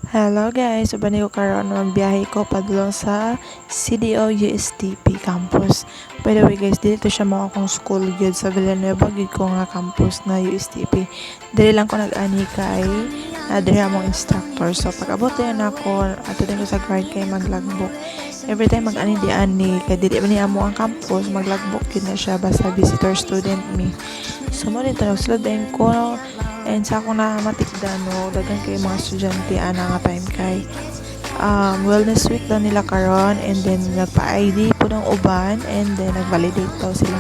Hello guys, ubani ko karon magbiyahe ko padulong sa CDO USTP campus. By the way guys, dito siya mo akong school gyud sa Villanueva gyud ko nga campus na USTP. Dili lang ko nag-ani kay diri among instructor. So pag-abot yan ako, ato din ko sa guard kay maglagbok. Every time mag-ani di ani kay dili man ni amo ang campus, maglagbok gyud na siya basta visitor student me. So mo dito nagsulod din ko. And sa akong namatikdan no, daghan kay mga estudyante ana nga time kay wellness week daw nila karon, and then nagpa-ID po ng uban, and then nag-validate daw sila.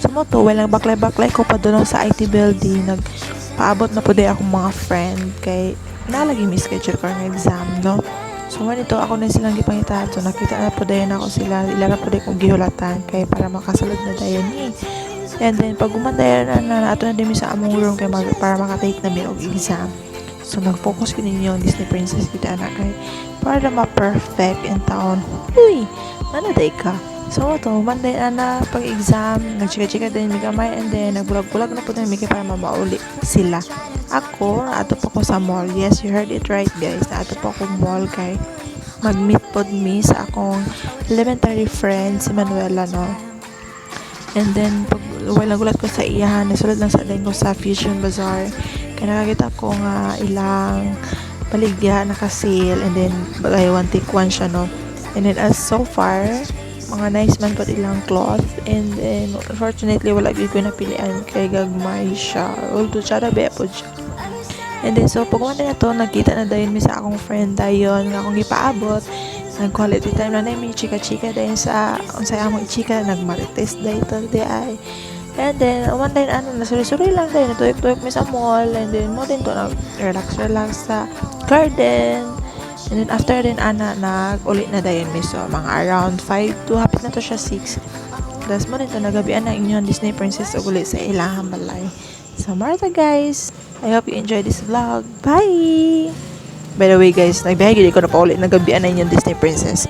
So mo to, walang baklay-baklay ko padulong sa IT building, nagpaabot na po di akong mga friend kay nalagi mi schedule ko ng exam no. So man ito ako na silang gipangita, so nakita na po dayon ako sila, ilara po di kong gihulatan kay para makasulod na dayon ni. And then, pag gumandayan na ato na din sa among room kay para makatake na mi og exam. So, nag-focus ko ninyo ang Disney Princess kita anak kay para na ma-perfect in town. Uy! Nanaday ka. So, ito, manday na pag-exam, nag-chika-chika din mi kamay, and then, nagbulag-bulag na po din mi para mamauli sila. Ako, ato po ko sa mall. Yes, you heard it right, guys. Ato po ko mall kay mag-meet pod mi sa akong elementary friend, si Manuela, no? And then, pag nagulat ko sa iyahan, nasulod lang sa din ko sa Fusion Bazaar. Kaya nakakita ko nga ilang baligya naka-sale, and then buy one take one siya, no? And then, as so far, mga nice man po ilang cloth. And then, unfortunately, wala gyud ko napilian kay gagmay siya. Although, tsara be po siya. And then, so, pag na to, nakita na dayon mi sa akong friend dayon, nga akong gipaabot. Nag-quality time na namin, chika-chika dahil sa unsay among chika, nagmarites dahil ito di ay. And then, uman din nasuri-suri lang dahil, natuyok-tuyok mi sa mall, and then, mo din to, nag-relax sa garden. And then, after din, nag-ulit na dahil mi, so, mga around 5 to, hapit na to siya 6. Tapos mo din to, nagabian na inyong Disney Princess ulit sa ilang balay. So, Martha guys, I hope you enjoy this vlog. Bye! By the way guys, nagbihay ko na paulit, nagabian na yung Disney Princess.